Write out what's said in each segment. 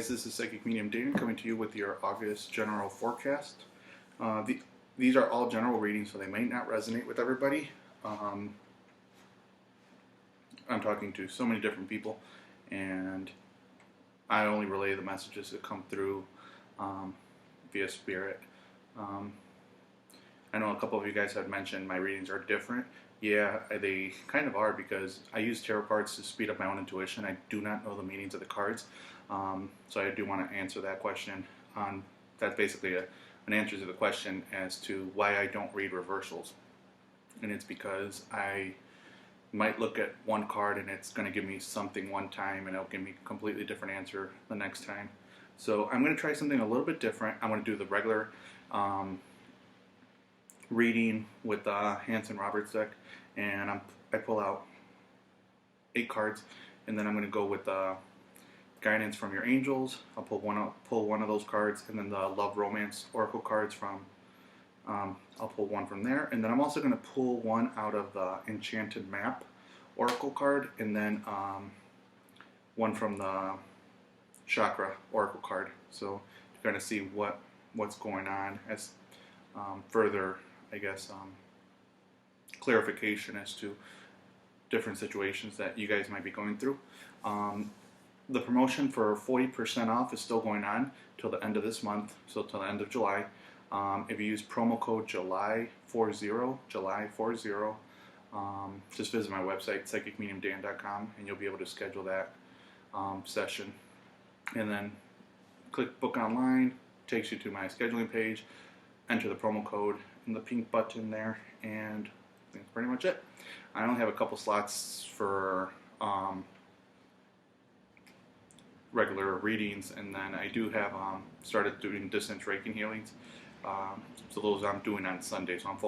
guys, this is Psychic Medium Dan coming to you with your August general forecast. These are all general readings, so they might not resonate with everybody. I'm talking to so many different people, and I only relay the messages that come through via spirit. I know a couple of you guys had mentioned my readings are different. Yeah, they kind of are, because I use tarot cards to speed up my own intuition. I do not know the meanings of the cards, so I do want to answer that question. That's basically an answer to the question as to why I don't read reversals. And it's because I might look at one card and it's going to give me something one time and it'll give me a completely different answer the next time. So I'm going to try something a little bit different. I'm going to do the regular reading with the Hanson-Roberts deck, and I pull out 8 cards, and then I'm going to go with guidance from your angels. I'll pull one of those cards, and then the love romance oracle cards from I'll pull one from there, and then I'm also going to pull one out of the enchanted map oracle card, and then one from the chakra oracle card. So you're going to see what's going on as further, I guess, clarification as to different situations that you guys might be going through. The promotion for 40% off is still going on till the end of this month, so till the end of July. If you use promo code July40, just visit my website, psychicmediumdan.com, and you'll be able to schedule that session. And then click book online, takes you to my scheduling page, enter the promo code in the pink button there, and that's pretty much it. I only have a couple slots for regular readings, and then I do have started doing distance Reiki healings. So those I'm doing on Sundays. So I'm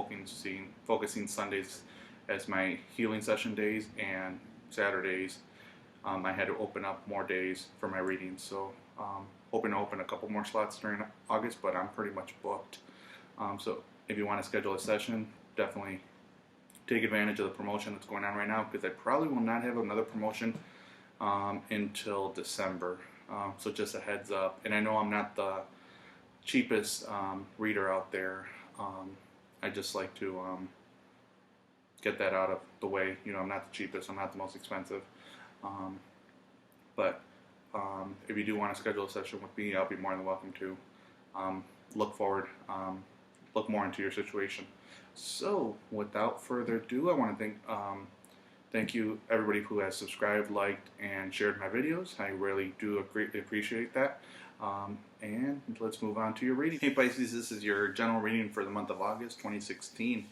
focusing Sundays as my healing session days, and Saturdays I had to open up more days for my readings. So hoping to open a couple more slots during August, but I'm pretty much booked. So if you want to schedule a session, definitely take advantage of the promotion that's going on right now, because I probably will not have another promotion until December. So just a heads up. And I know I'm not the cheapest reader out there. I just like to get that out of the way. You know, I'm not the cheapest, I'm not the most expensive. But if you do want to schedule a session with me, I'll be more than welcome to. Look more into your situation. So without further ado, I want to thank you everybody who has subscribed, liked, and shared my videos. I really do greatly appreciate that. And let's move on to your reading. Hey Pisces, this is your general reading for the month of August 2016.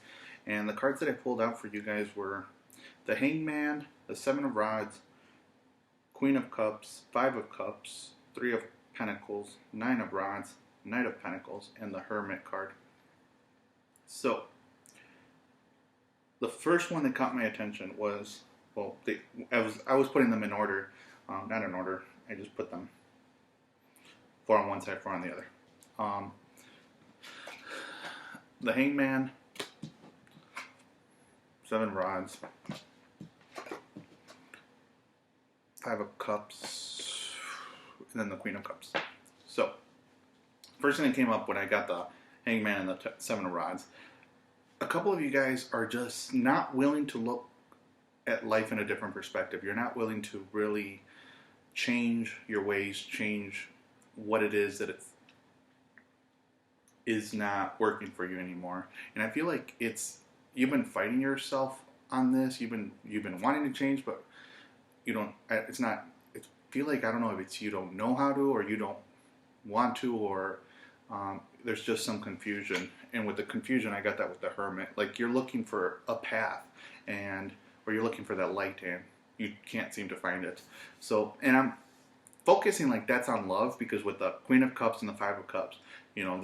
And the cards that I pulled out for you guys were the Hangman, the Seven of Rods, Queen of Cups, Five of Cups, Three of Pentacles, Nine of Rods, Knight of Pentacles, and the Hermit card. So the first one that caught my attention was, well, I was putting them in order, not in order. I just put them 4 on one side, 4 on the other. The Hangman, Seven of Rods, Five of Cups, and then the Queen of Cups. So first thing that came up when I got the Hangman and the Seven of Rods, a couple of you guys are just not willing to look at life in a different perspective. You're not willing to really change your ways, change what it is that it is not working for you anymore. And I feel like you've been fighting yourself on this. You've been wanting to change, but you don't. It's not. I feel like, I don't know if it's you don't know how to, or you don't want to, or there's just some confusion. And with the confusion, I got that with the Hermit. Like, you're looking for a path, or you're looking for that light, and you can't seem to find it. So, and I'm focusing like that's on love, because with the Queen of Cups and the Five of Cups, you know,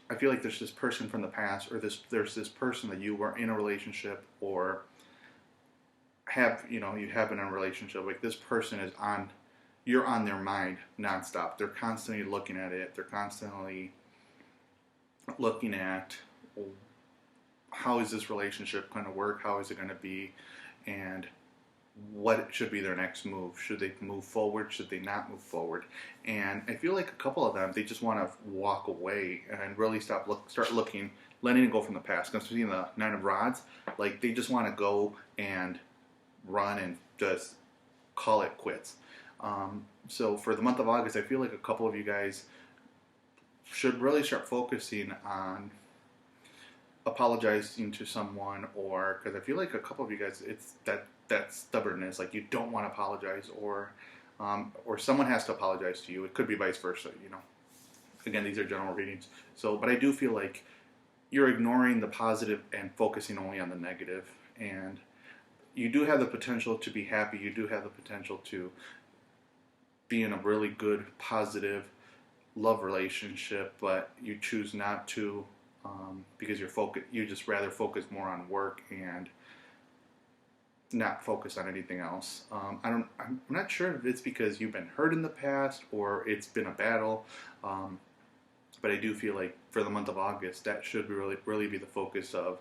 I feel like there's this person from the past, or there's this person that you were in a relationship, or you have been in a relationship. Like, this person you're on their mind nonstop. They're constantly looking at it. They're constantly looking at, how is this relationship going to work? How is it going to be? And what should be their next move. Should they move forward? Should they not move forward? And I feel like a couple of them, they just want to walk away and really start looking, letting it go from the past. Because seeing the Nine of Rods, like they just want to go and run and just call it quits. So for the month of August, I feel like a couple of you guys should really start focusing on apologizing to someone, or because I feel like a couple of you guys, it's that stubbornness, like you don't want to apologize, or someone has to apologize to you. It could be vice versa, you know. Again, these are general readings. So, but I do feel like you're ignoring the positive and focusing only on the negative, and you do have the potential to be happy. You do have the potential to be in a really good, positive love relationship, but you choose not to because you just rather focus more on work and not focus on anything else. I'm not sure if it's because you've been hurt in the past or it's been a battle, but I do feel like for the month of August, that should really be the focus of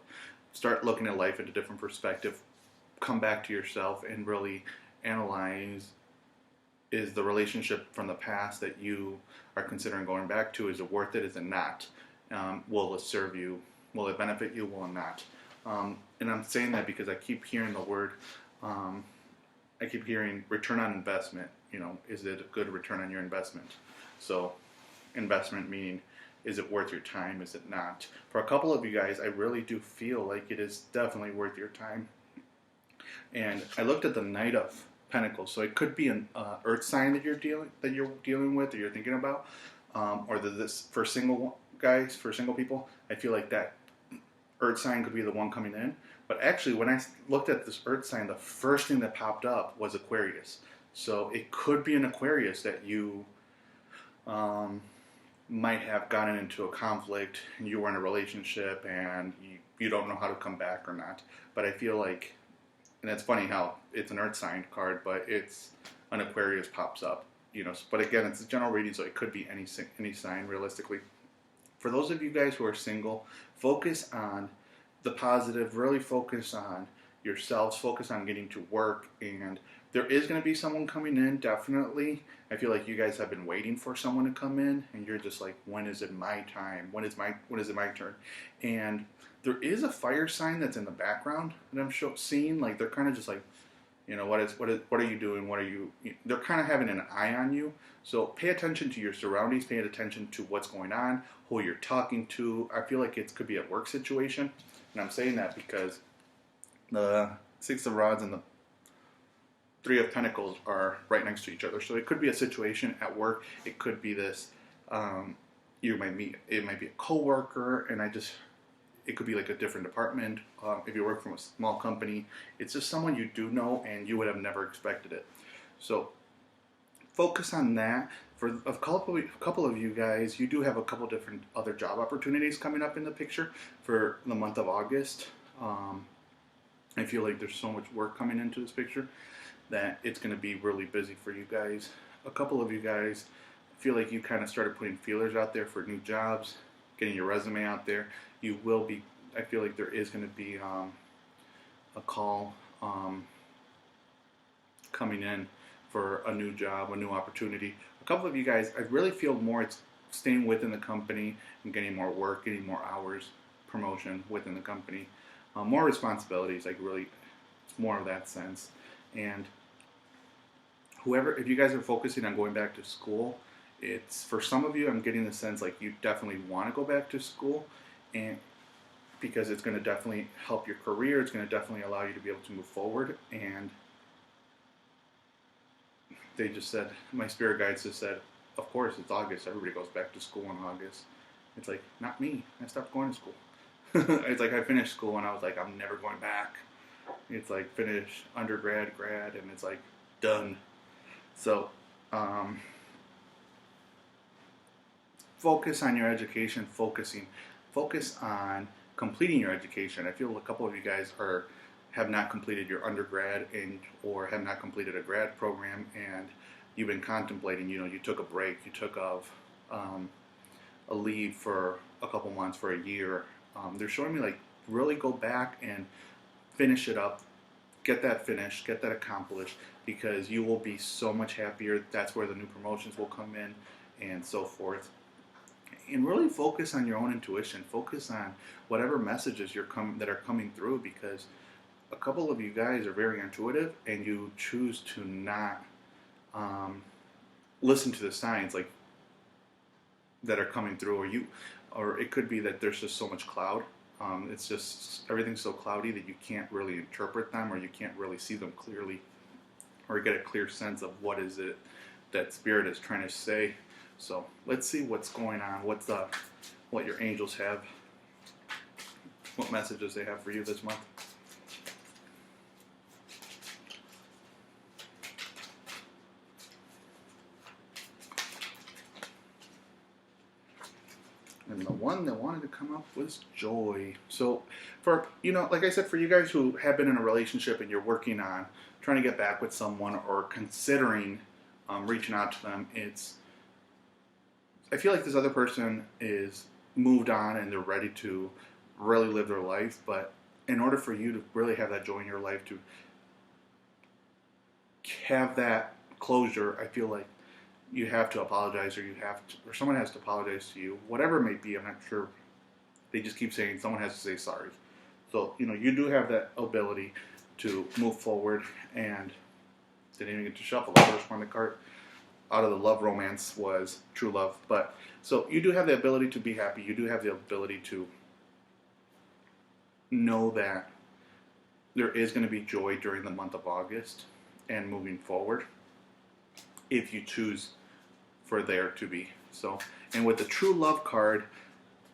start looking at life in a different perspective, come back to yourself and really analyze, is the relationship from the past that you are considering going back to, is it worth it, is it not? Will it serve you? Will it benefit you? Will it not? And I'm saying that because I keep hearing the word, I keep hearing return on investment. You know, is it a good return on your investment? So investment meaning, is it worth your time? Is it not? For a couple of you guys, I really do feel like it is definitely worth your time. And I looked at the Knight of Pentacles, so it could be an earth sign that you're dealing with, or you're thinking about, or this for single guys, for single people. I feel like that earth sign could be the one coming in. But actually, when I looked at this earth sign, the first thing that popped up was Aquarius. So it could be an Aquarius that you might have gotten into a conflict, and you were in a relationship, and you don't know how to come back or not. But I feel like, and it's funny how it's an earth sign card, but it's an Aquarius pops up. You know, but again, it's a general reading, so it could be any sign realistically. For those of you guys who are single, focus on the positive, really focus on yourselves, focus on getting to work, and there is going to be someone coming in, definitely. I feel like you guys have been waiting for someone to come in, and you're just like, when is it my time? When is it my turn? And there is a fire sign that's in the background that I'm seeing, like they're kind of just like, you know, what are you doing? They're kind of having an eye on you. So pay attention to your surroundings, pay attention to what's going on, who you're talking to. I feel like it could be a work situation. And I'm saying that because the Six of Rods and the Three of Pentacles are right next to each other. So it could be a situation at work. It could be this, it might be a coworker, and it could be like a different department. If you work from a small company, it's just someone you do know and you would have never expected it. So focus on that. For a couple of you guys, you do have a couple different other job opportunities coming up in the picture for the month of August. I feel like there's so much work coming into this picture that it's going to be really busy for you guys. A couple of you guys feel like you kind of started putting feelers out there for new jobs, getting your resume out there. You will be, I feel like there is going to be a call coming in for a new job, a new opportunity. A couple of you guys, I really feel more it's staying within the company and getting more work, getting more hours, promotion within the company, more responsibilities, like really, it's more of that sense. And if you guys are focusing on going back to school, it's, for some of you, I'm getting the sense like you definitely want to go back to school, and because it's going to definitely help your career, it's going to definitely allow you to be able to move forward. And they just said, my spirit guides just said, of course, it's August, everybody goes back to school in August. It's like, not me, I stopped going to school. It's like I finished school and I was like, I'm never going back. It's like finish undergrad, grad, and it's like done. So focus on your education, focus on completing your education. I feel a couple of you guys have not completed your undergrad or have not completed a grad program, and you've been contemplating, you know, you took a break, you took a leave for a couple months, for a year. They're showing me like really go back and finish it up, get that finished, get that accomplished, because you will be so much happier. That's where the new promotions will come in, and so forth. And really focus on your own intuition. Focus on whatever messages that are coming through, because a couple of you guys are very intuitive, and you choose to not listen to the signs like that are coming through, or it could be that there's just so much cloud. It's just everything's so cloudy that you can't really interpret them, or you can't really see them clearly, or get a clear sense of what is it that Spirit is trying to say. So let's see what's going on. What your angels have, what messages they have for you this month. And the one that wanted to come up was joy. So for, like I said, for you guys who have been in a relationship and you're working on trying to get back with someone, or considering reaching out to them, I feel like this other person is moved on and they're ready to really live their life. But in order for you to really have that joy in your life, to have that closure, I feel like you have to apologize, or someone has to apologize to you, whatever it may be. I'm not sure. They just keep saying someone has to say sorry. So, you do have that ability to move forward. And didn't even get to shuffle. The first one, the card out of the love romance was true love. But so you do have the ability to be happy. You do have the ability to know that there is going to be joy during the month of August and moving forward, if you choose for there to be. So, and with the true love card,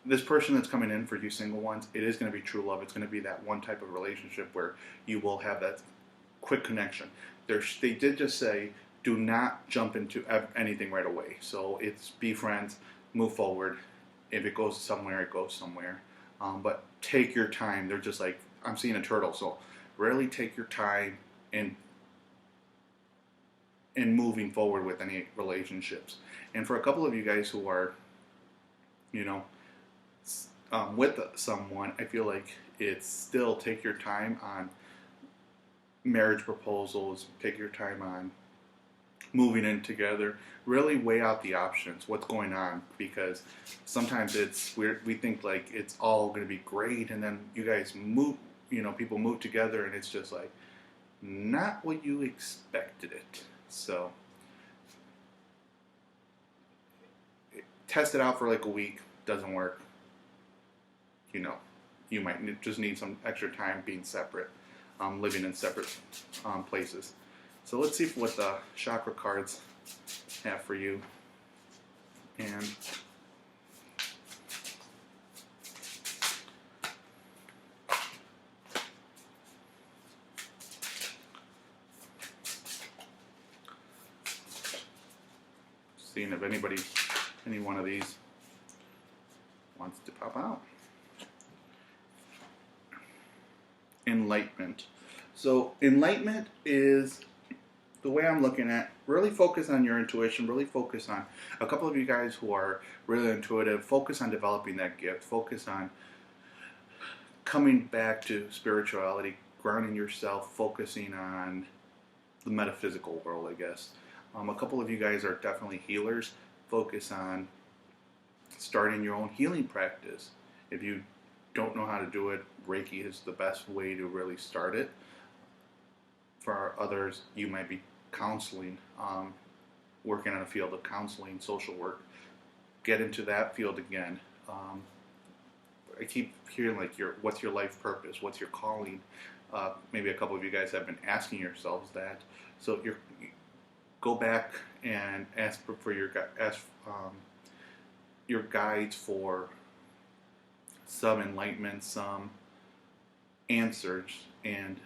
this person that's coming in for you single ones, it is going to be true love. It's going to be that one type of relationship where you will have that quick connection. They did just say, do not jump into anything right away. So it's be friends, move forward. If it goes somewhere, it goes somewhere. But take your time. They're just like, I'm seeing a turtle. So really take your time in moving forward with any relationships. And for a couple of you guys who are, with someone, I feel like it's still take your time on marriage proposals, take your time on moving in together, really weigh out the options, what's going on, because sometimes we think like it's all going to be great, and then you guys move, people move together, and it's just like not what you expected it. So test it out for like a week. Doesn't work. You might just need some extra time being separate, living in separate places. So let's see what the chakra cards have for you. And seeing if any one of these wants to pop out. Enlightenment. So enlightenment is the way I'm looking at. Really focus on your intuition. Really focus on a couple of you guys who are really intuitive. Focus on developing that gift. Focus on coming back to spirituality, grounding yourself, focusing on the metaphysical world, I guess. A couple of you guys are definitely healers. Focus on starting your own healing practice. If you don't know how to do it, Reiki is the best way to really start it. For others, you might be counseling, working on a field of counseling, social work. Get into that field again. I keep hearing like what's your life purpose? What's your calling? Maybe a couple of you guys have been asking yourselves that. So go back and ask your guides for some enlightenment, some answers. And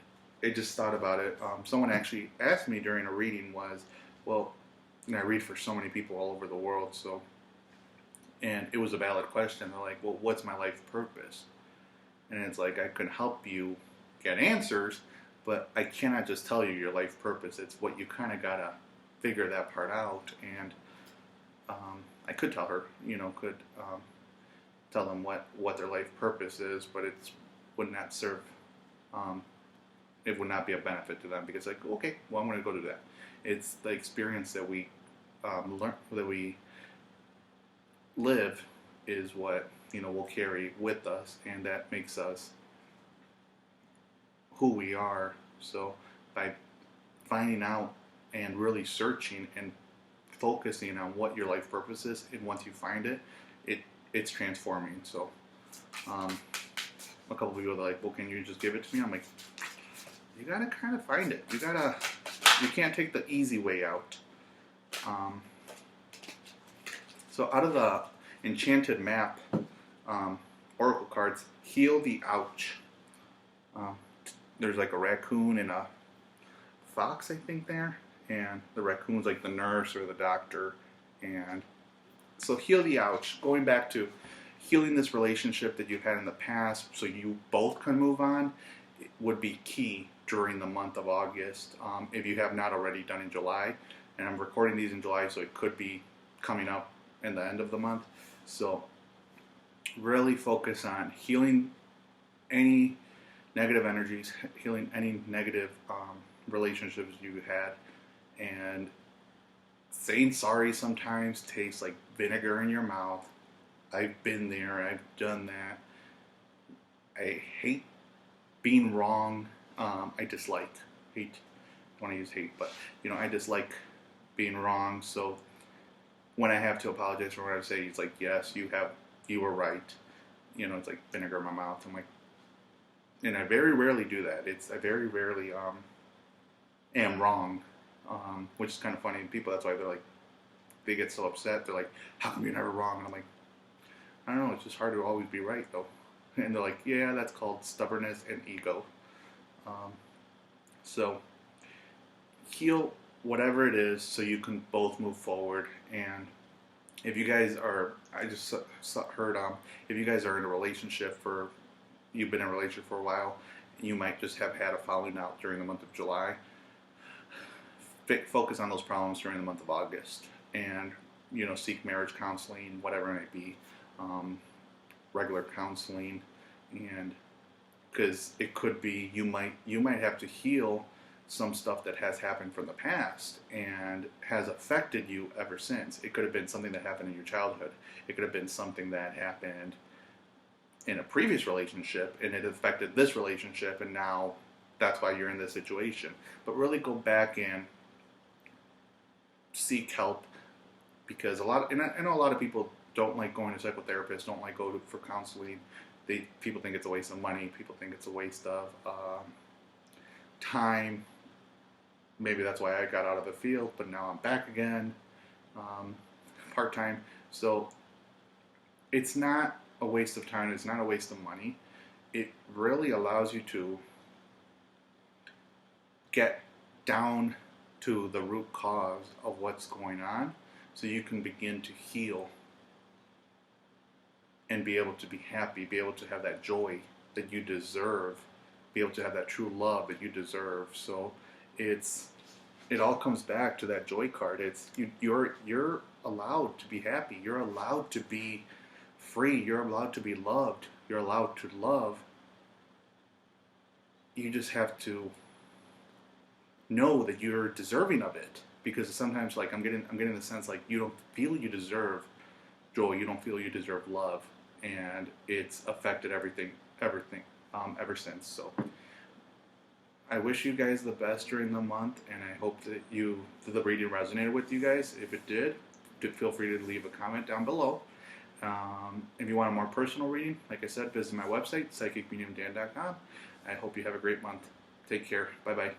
I just thought about it. Someone actually asked me during a reading and I read for so many people all over the world, and it was a valid question. They're like, well, what's my life purpose? And it's like, I can help you get answers, but I cannot just tell you your life purpose. It's what you kind of got to figure that part out. And I could tell her, tell them what their life purpose is, but it would not serve it would not be a benefit to them because like, okay, well, I'm going to go do that. It's the experience that we learn, that we live, is what we'll carry with us, and that makes us who we are. So by finding out and really searching and focusing on what your life purpose is, and once you find it, it's transforming. So a couple people are like, well, can you just give it to me? I'm like, you gotta kind of find it. You can't take the easy way out. So out of the Enchanted Map oracle cards, Heal the Ouch. There's like a raccoon and a fox, I think, there. And the raccoon's like the nurse or the doctor. And so Heal the Ouch, going back to healing this relationship that you've had in the past so you both can move on, would be key during the month of August. If you have not already done in July, and I'm recording these in July, so it could be coming up in the end of the month. So really focus on healing any negative energies, healing any negative relationships you had, and saying sorry sometimes tastes like vinegar in your mouth. I've been there, I've done that. I hate being wrong. I don't want to use hate, but I dislike being wrong. So when I have to apologize for what I say, it's like, yes, you were right. It's like vinegar in my mouth. I'm like, and I very rarely do that. I very rarely am wrong, which is kind of funny. People, that's why they get so upset. They're like, how come you're never wrong? And I'm like, I don't know. It's just hard to always be right, though. And they're like, yeah, that's called stubbornness and ego. So heal whatever it is so you can both move forward. And if you guys are, I just heard, if you guys are in a relationship you've been in a relationship for a while, you might just have had a falling out during the month of July. Focus on those problems during the month of August, and seek marriage counseling, whatever it may be, regular counseling, and because it could be you might have to heal some stuff that has happened from the past and has affected you ever since. It could have been something that happened in your childhood. It could have been something that happened in a previous relationship and it affected this relationship, and now that's why you're in this situation. But really go back and seek help, because I know a lot of people don't like going to psychotherapists, don't like going for counseling. People think it's a waste of money. People think it's a waste of time. Maybe that's why I got out of the field, but now I'm back again, part-time. So it's not a waste of time. It's not a waste of money. It really allows you to get down to the root cause of what's going on, so you can begin to heal and be able to be happy, be able to have that joy that you deserve, be able to have that true love that you deserve. So it all comes back to that joy card. It's you're allowed to be happy. You're allowed to be free. You're allowed to be loved. You're allowed to love. You just have to know that you're deserving of it, because sometimes, like, I'm getting the sense like you don't feel you deserve joy. You don't feel you deserve love, and it's affected everything ever since. So I wish you guys the best during the month, and I hope that the reading resonated with you guys. If it did, feel free to leave a comment down below. If you want a more personal reading, like I said, visit my website, psychicmediumdan.com. I hope you have a great month. Take care. Bye-bye.